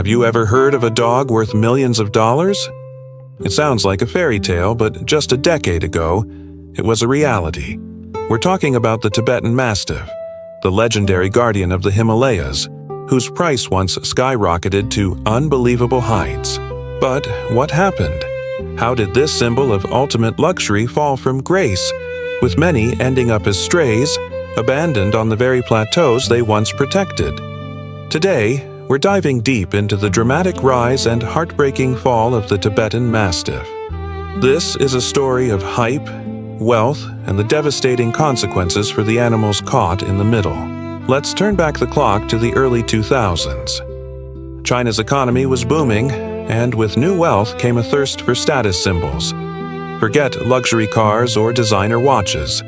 Have you ever heard of a dog worth millions of dollars? It sounds like a fairy tale, but just a decade ago, it was a reality. We're talking about the Tibetan Mastiff, the legendary guardian of the Himalayas, whose price once skyrocketed to unbelievable heights. But what happened? How did this symbol of ultimate luxury fall from grace, with many ending up as strays, abandoned on the very plateaus they once protected? Today, we're diving deep into the dramatic rise and heartbreaking fall of the Tibetan Mastiff. This is a story of hype, wealth, and the devastating consequences for the animals caught in the middle. Let's turn back the clock to the early 2000s. China's economy was booming, and with new wealth came a thirst for status symbols. Forget luxury cars or designer watches.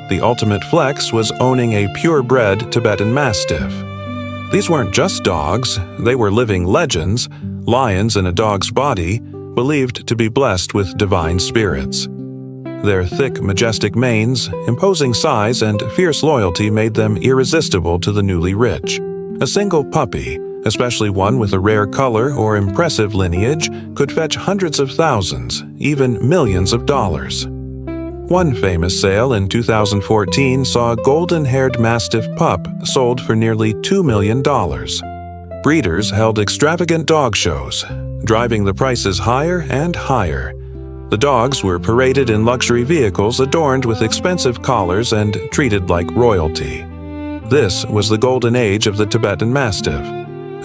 The ultimate flex was owning a purebred Tibetan Mastiff. These weren't just dogs, they were living legends, lions in a dog's body, believed to be blessed with divine spirits. Their thick, majestic manes, imposing size, and fierce loyalty made them irresistible to the newly rich. A single puppy, especially one with a rare color or impressive lineage, could fetch hundreds of thousands, even millions of dollars. One famous sale in 2014 saw a golden-haired Mastiff pup sold for nearly $2 million. Breeders held extravagant dog shows, driving the prices higher and higher. The dogs were paraded in luxury vehicles adorned with expensive collars and treated like royalty. This was the golden age of the Tibetan Mastiff,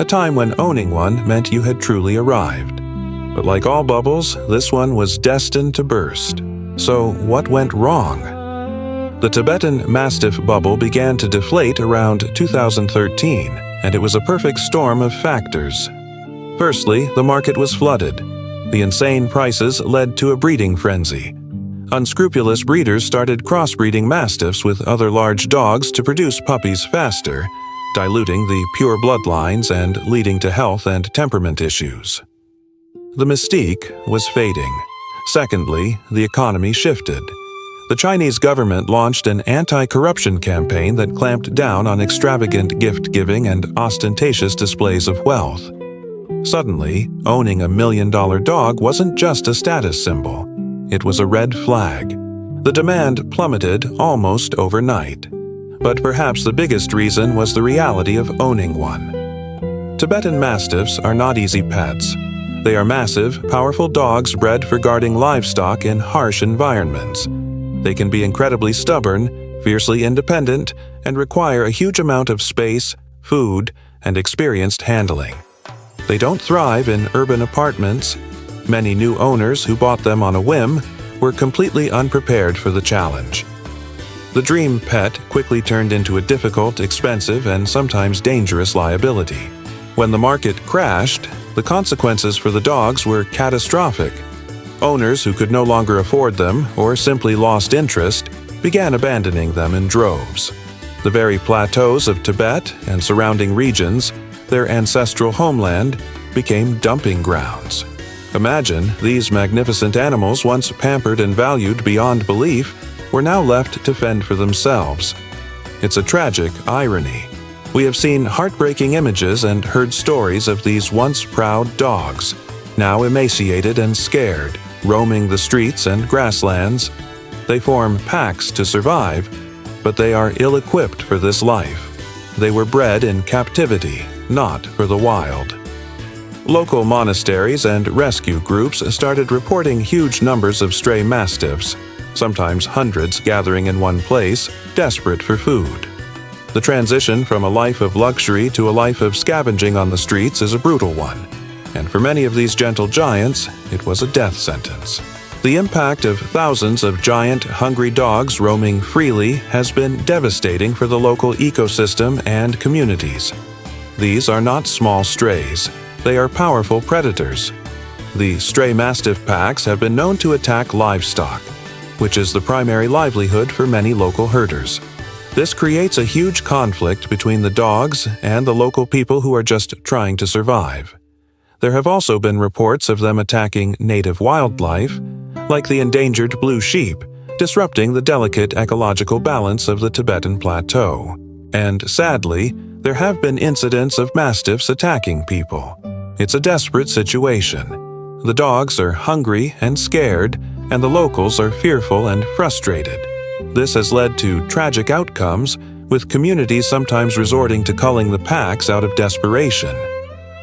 a time when owning one meant you had truly arrived. But like all bubbles, this one was destined to burst. So what went wrong? The Tibetan Mastiff bubble began to deflate around 2013, and it was a perfect storm of factors. Firstly, the market was flooded. The insane prices led to a breeding frenzy. Unscrupulous breeders started crossbreeding Mastiffs with other large dogs to produce puppies faster, diluting the pure bloodlines and leading to health and temperament issues. The mystique was fading. Secondly, the economy shifted. The Chinese government launched an anti-corruption campaign that clamped down on extravagant gift-giving and ostentatious displays of wealth. Suddenly, owning a $1 million dog wasn't just a status symbol. It was a red flag. The demand plummeted almost overnight. But perhaps the biggest reason was the reality of owning one. Tibetan Mastiffs are not easy pets. They are massive, powerful dogs bred for guarding livestock in harsh environments. They can be incredibly stubborn, fiercely independent, and require a huge amount of space, food, and experienced handling. They don't thrive in urban apartments. Many new owners who bought them on a whim were completely unprepared for the challenge. The dream pet quickly turned into a difficult, expensive, and sometimes dangerous liability. When the market crashed, the consequences for the dogs were catastrophic. Owners who could no longer afford them or simply lost interest began abandoning them in droves. The very plateaus of Tibet and surrounding regions, their ancestral homeland, became dumping grounds. Imagine these magnificent animals, once pampered and valued beyond belief, were now left to fend for themselves. It's a tragic irony. We have seen heartbreaking images and heard stories of these once proud dogs, now emaciated and scared, roaming the streets and grasslands. They form packs to survive, but they are ill-equipped for this life. They were bred in captivity, not for the wild. Local monasteries and rescue groups started reporting huge numbers of stray Mastiffs, sometimes hundreds gathering in one place, desperate for food. The transition from a life of luxury to a life of scavenging on the streets is a brutal one, and for many of these gentle giants, it was a death sentence. The impact of thousands of giant, hungry dogs roaming freely has been devastating for the local ecosystem and communities. These are not small strays. They are powerful predators. The stray Mastiff packs have been known to attack livestock, which is the primary livelihood for many local herders. This creates a huge conflict between the dogs and the local people who are just trying to survive. There have also been reports of them attacking native wildlife, like the endangered blue sheep, disrupting the delicate ecological balance of the Tibetan plateau. And sadly, there have been incidents of Mastiffs attacking people. It's a desperate situation. The dogs are hungry and scared, and the locals are fearful and frustrated. This has led to tragic outcomes, with communities sometimes resorting to culling the packs out of desperation.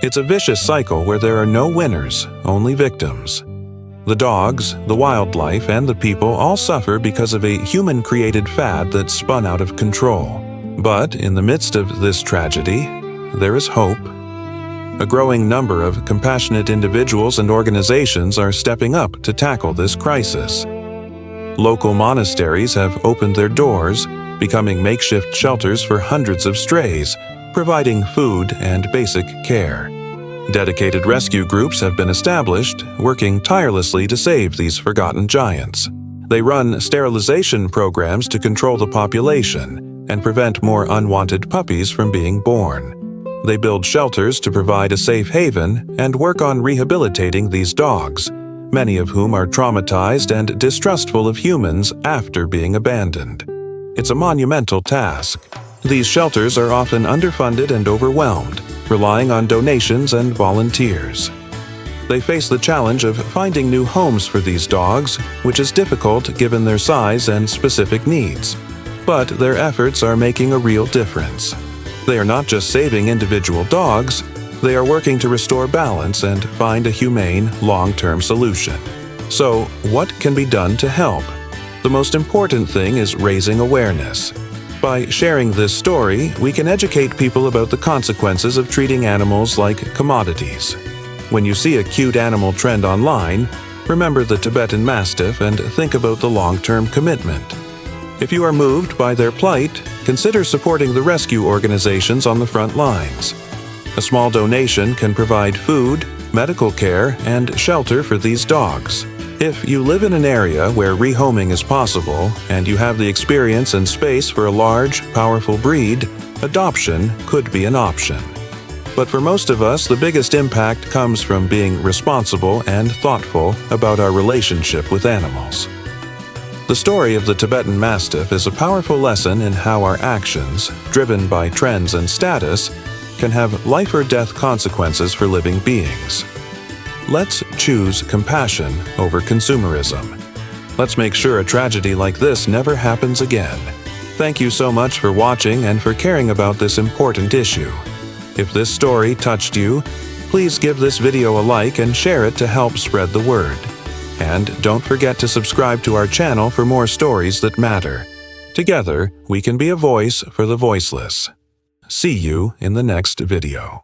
It's a vicious cycle where there are no winners, only victims. The dogs, the wildlife, and the people all suffer because of a human-created fad that spun out of control. But in the midst of this tragedy, there is hope. A growing number of compassionate individuals and organizations are stepping up to tackle this crisis. Local monasteries have opened their doors, becoming makeshift shelters for hundreds of strays, providing food and basic care. Dedicated rescue groups have been established, working tirelessly to save these forgotten giants. They run sterilization programs to control the population and prevent more unwanted puppies from being born. They build shelters to provide a safe haven and work on rehabilitating these dogs, many of whom are traumatized and distrustful of humans after being abandoned. It's a monumental task. These shelters are often underfunded and overwhelmed, relying on donations and volunteers. They face the challenge of finding new homes for these dogs, which is difficult given their size and specific needs. But their efforts are making a real difference. They are not just saving individual dogs, they are working to restore balance and find a humane, long-term solution. So, what can be done to help? The most important thing is raising awareness. By sharing this story, we can educate people about the consequences of treating animals like commodities. When you see a cute animal trend online, remember the Tibetan Mastiff and think about the long-term commitment. If you are moved by their plight, consider supporting the rescue organizations on the front lines. A small donation can provide food, medical care, and shelter for these dogs. If you live in an area where rehoming is possible and you have the experience and space for a large, powerful breed, adoption could be an option. But for most of us, the biggest impact comes from being responsible and thoughtful about our relationship with animals. The story of the Tibetan Mastiff is a powerful lesson in how our actions, driven by trends and status, can have life or death consequences for living beings. Let's choose compassion over consumerism. Let's make sure a tragedy like this never happens again. Thank you so much for watching and for caring about this important issue. If this story touched you, please give this video a like and share it to help spread the word. And don't forget to subscribe to our channel for more stories that matter. Together, we can be a voice for the voiceless. See you in the next video.